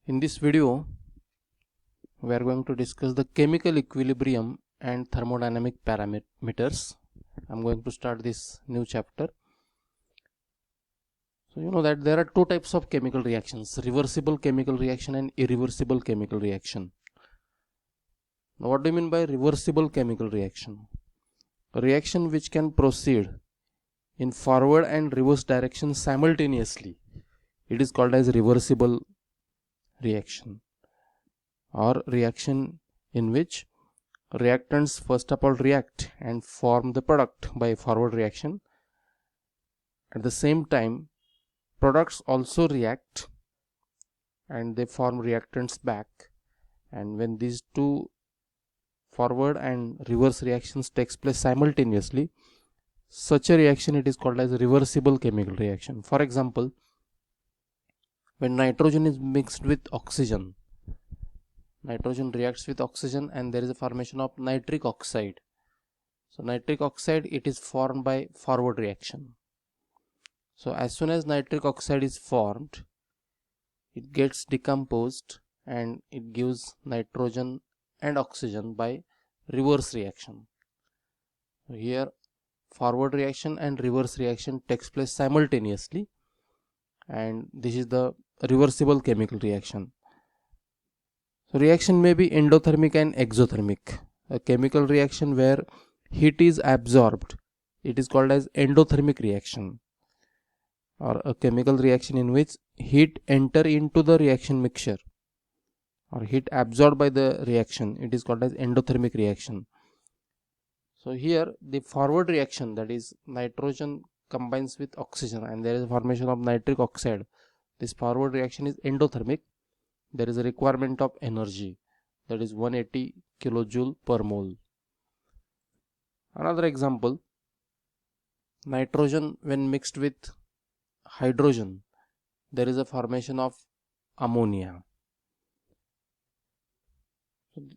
In this video, we are going to discuss the chemical equilibrium and thermodynamic parameters. I'm going to start this new chapter. So you know that there are two types of chemical reactions: reversible chemical reaction and irreversible chemical reaction. Now, what do you mean by reversible chemical reaction? A reaction which can proceed in forward and reverse direction simultaneously. It is called as reversible reaction, or reaction in which reactants first of all react and form the product by forward reaction. At the same time, products also react and they form reactants back, and when these two forward and reverse reactions takes place simultaneously, such a reaction it is called as reversible chemical reaction. For example, when nitrogen is mixed with oxygen, nitrogen reacts with oxygen and there is a formation of nitric oxide. So nitric oxide, it is formed by forward reaction. So as soon as nitric oxide is formed, it gets decomposed and it gives nitrogen and oxygen by reverse reaction. Here forward reaction and reverse reaction takes place simultaneously, and this is the reversible chemical reaction. So reaction may be endothermic and exothermic. A chemical reaction where heat is absorbed, it is called as endothermic reaction. Or a chemical reaction in which heat enter into the reaction mixture or heat absorbed by the reaction, it is called as endothermic reaction. So here the forward reaction, that is nitrogen combines with oxygen and there is a formation of nitric oxide. This forward reaction is endothermic. There is a requirement of energy, that is 180 kilojoule per mole. Another example, nitrogen when mixed with hydrogen, there is a formation of ammonia.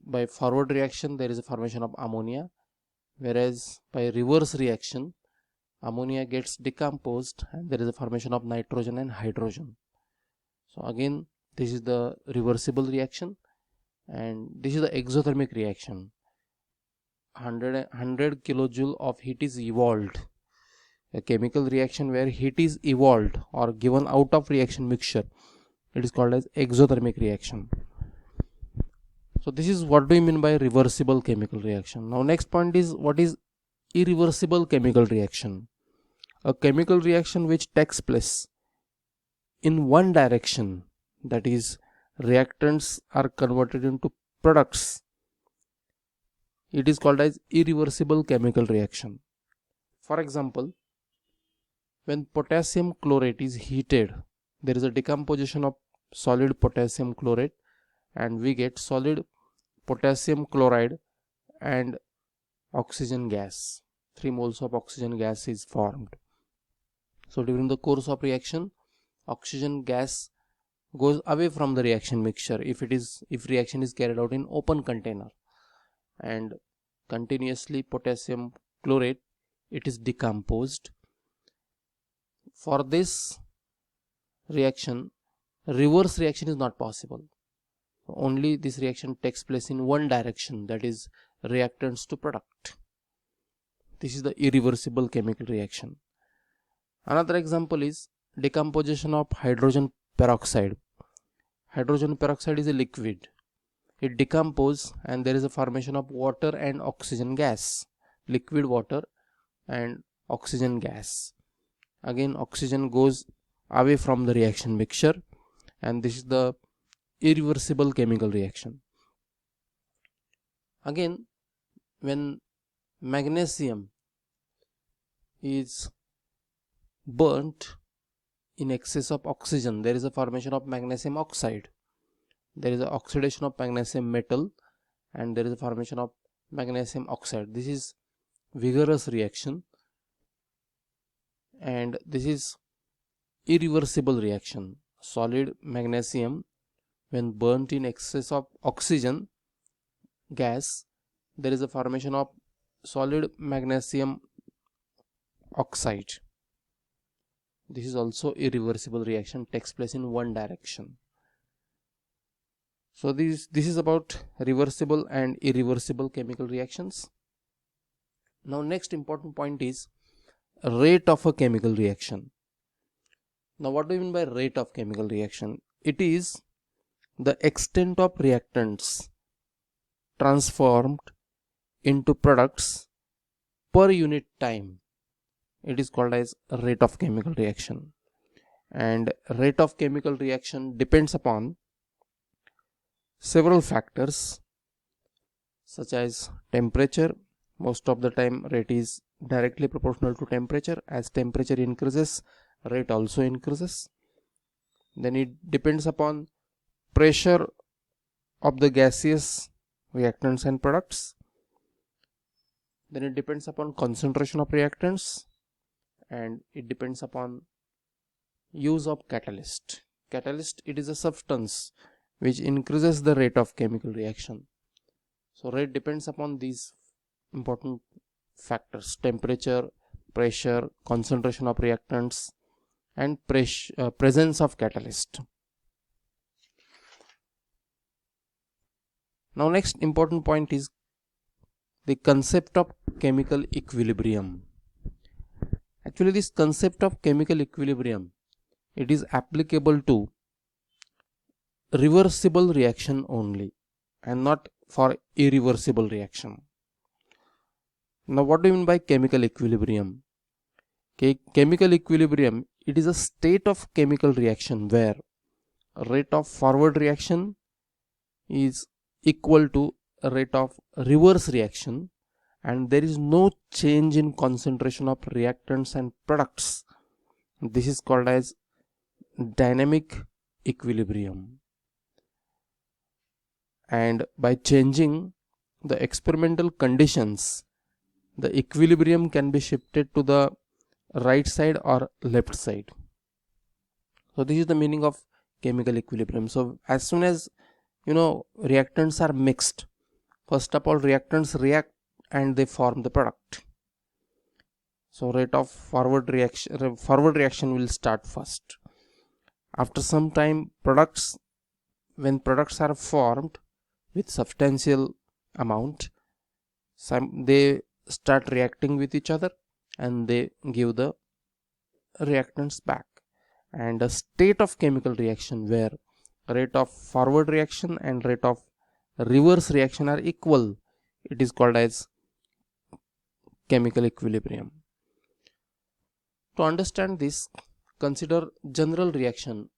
By forward reaction there is a formation of ammonia, whereas by reverse reaction ammonia gets decomposed and there is a formation of nitrogen and hydrogen. So again, this is the reversible reaction, and this is the exothermic reaction. 100 kilojoule of heat is evolved. A chemical reaction where heat is evolved or given out of reaction mixture, it is called as exothermic reaction. So this is what do you mean by reversible chemical reaction. Now next point is, what is irreversible chemical reaction? A chemical reaction which takes place in one direction, that is reactants are converted into products, it is called as irreversible chemical reaction. For example, when potassium chlorate is heated, there is a decomposition of solid potassium chlorate and we get solid potassium chloride and oxygen gas. 3 moles of oxygen gas is formed. So during the course of reaction, oxygen gas goes away from the reaction mixture if reaction is carried out in open container, and continuously potassium chlorate, it is decomposed. For this reaction, reverse reaction is not possible. Only this reaction takes place in one direction, that is reactants to product. This is the irreversible chemical reaction. Another example is decomposition of hydrogen peroxide. Hydrogen peroxide is a liquid. It decomposes and there is a formation of water and oxygen gas, liquid water and oxygen gas. Again, oxygen goes away from the reaction mixture, and this is the irreversible chemical reaction. Again, when magnesium is burnt in excess of oxygen, there is a formation of magnesium oxide. There is an oxidation of magnesium metal and there is a formation of magnesium oxide. This is vigorous reaction and this is irreversible reaction. Solid magnesium when burnt in excess of oxygen gas, there is a formation of solid magnesium oxide. This is also irreversible reaction, takes place in one direction. So this is about reversible and irreversible chemical reactions. Now next important point is rate of a chemical reaction. Now what do you mean by rate of chemical reaction? It is the extent of reactants transformed into products per unit time. It is called as rate of chemical reaction, and rate of chemical reaction depends upon several factors such as temperature. Most of the time rate is directly proportional to temperature. As temperature increases, rate also increases. Then it depends upon pressure of the gaseous reactants and products. Then it depends upon concentration of reactants, and it depends upon use of catalyst. Catalyst, it is a substance which increases the rate of chemical reaction. So rate depends upon these important factors: temperature, pressure, concentration of reactants, and presence of catalyst. Now next important point is the concept of chemical equilibrium. Actually, this concept of chemical equilibrium, it is applicable to reversible reaction only and not for irreversible reaction. Now what do you mean by chemical equilibrium? Chemical equilibrium, it is a state of chemical reaction where rate of forward reaction is equal to rate of reverse reaction, and there is no change in concentration of reactants and products. This is called as dynamic equilibrium. And by changing the experimental conditions, the equilibrium can be shifted to the right side or left side. So this is the meaning of chemical equilibrium. So as soon as reactants are mixed, first of all reactants react and they form the product. So rate of forward reaction will start first. After some time, when products are formed with substantial amount, they start reacting with each other and they give the reactants back. And a state of chemical reaction where rate of forward reaction and rate of reverse reaction are equal, it is called as chemical equilibrium. To understand this, consider general reaction.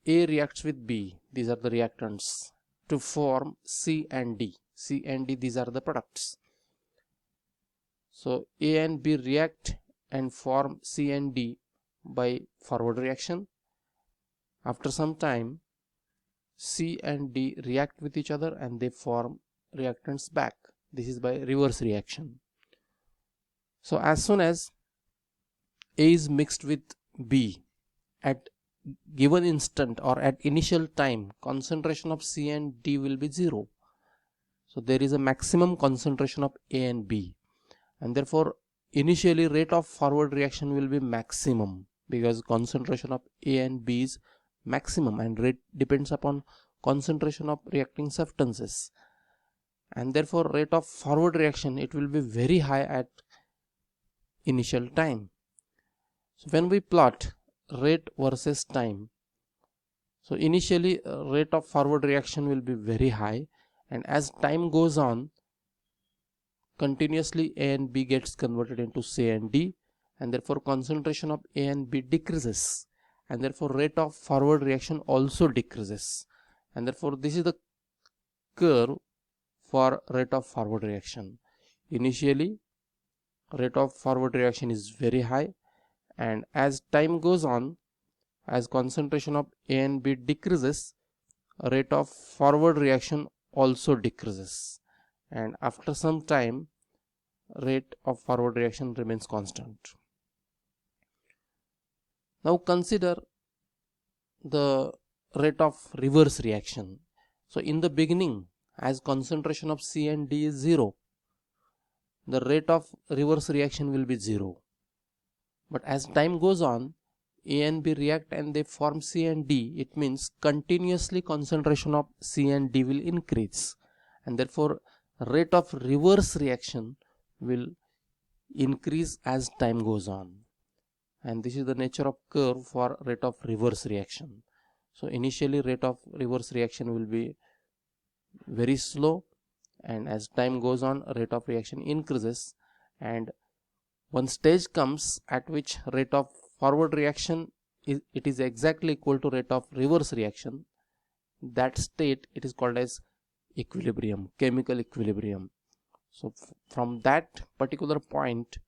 A reacts with B, these are the reactants, to form C and D. C and D, these are the products. So A and B react and form C and D by forward reaction. After some time, C and D react with each other and they form reactants back. This is by reverse reaction. So as soon as A is mixed with B, at given instant or at initial time, concentration of C and D will be 0. So there is a maximum concentration of A and B, and therefore initially rate of forward reaction will be maximum because concentration of A and B is maximum, and rate depends upon concentration of reacting substances, and therefore rate of forward reaction, it will be very high at initial time. So when we plot rate versus time, so initially rate of forward reaction will be very high, and as time goes on, continuously A and B gets converted into C and D, and therefore concentration of A and B decreases, and therefore rate of forward reaction also decreases, and therefore this is the curve for rate of forward reaction. Initially rate of forward reaction is very high, and as time goes on, as concentration of A and B decreases, rate of forward reaction also decreases, and after some time rate of forward reaction remains constant. Now consider the rate of reverse reaction. So in the beginning, as concentration of C and D is 0, the rate of reverse reaction will be 0. But as time goes on, A and B react and they form C and D, it means continuously concentration of C and D will increase, and therefore rate of reverse reaction will increase as time goes on. And this is the nature of curve for rate of reverse reaction. So initially rate of reverse reaction will be very slow, and as time goes on rate of reaction increases, and one stage comes at which rate of forward reaction is exactly equal to rate of reverse reaction. That state it is called as equilibrium, chemical equilibrium. So from that particular point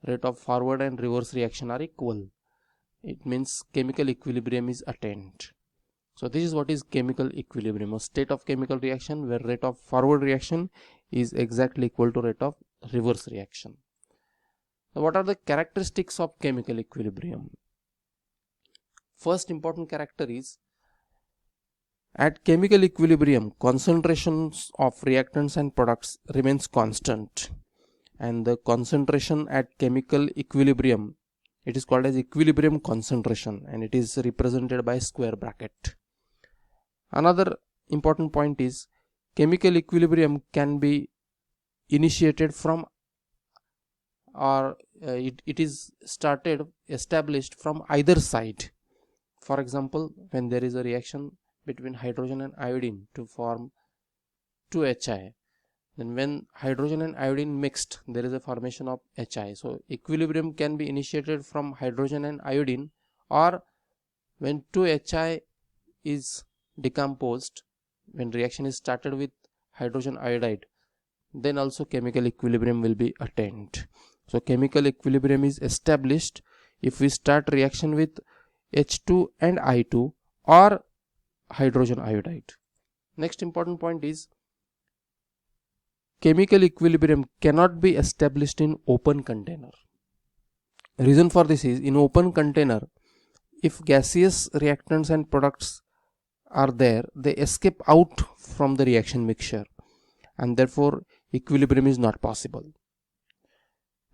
rate of forward and reverse reaction are equal. It means chemical equilibrium is attained. So this is what is chemical equilibrium, a state of chemical reaction where rate of forward reaction is exactly equal to rate of reverse reaction. Now, what are the characteristics of chemical equilibrium? First important character is, at chemical equilibrium concentrations of reactants and products remains constant, and the concentration at chemical equilibrium, it is called as equilibrium concentration, and it is represented by square bracket. Another important point is, chemical equilibrium can be initiated from or it is established from either side. For example, when there is a reaction between hydrogen and iodine to form 2HI, then when hydrogen and iodine mixed there is a formation of HI. So equilibrium can be initiated from hydrogen and iodine, or when 2HI is decomposed, when reaction is started with hydrogen iodide, then also chemical equilibrium will be attained. So chemical equilibrium is established if we start reaction with H2 and I2 or hydrogen iodide. Next important point is, chemical equilibrium cannot be established in open container. Reason for this is, in open container, if gaseous reactants and products are there, they escape out from the reaction mixture, and therefore equilibrium is not possible.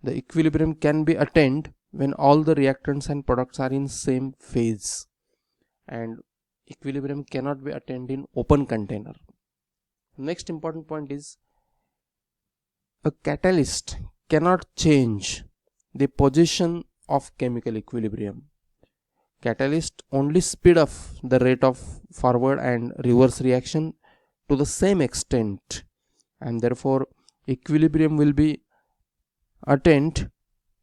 The equilibrium can be attained when all the reactants and products are in same phase, and equilibrium cannot be attained in open container. Next important point is, a catalyst cannot change the position of chemical equilibrium. Catalyst only speed up the rate of forward and reverse reaction to the same extent, and therefore equilibrium will be attained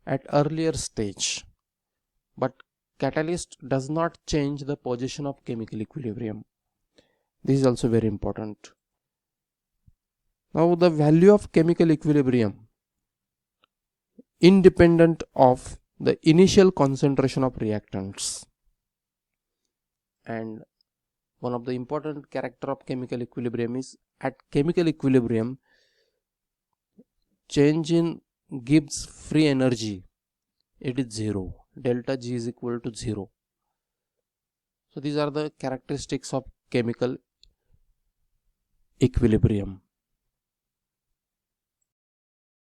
at earlier stage, but catalyst does not change the position of chemical equilibrium. This is also very important. Now the value of chemical equilibrium independent of the initial concentration of reactants, and one of the important character of chemical equilibrium is, at chemical equilibrium change in Gibbs free energy, it is 0, delta G is equal to 0. So these are the characteristics of chemical equilibrium.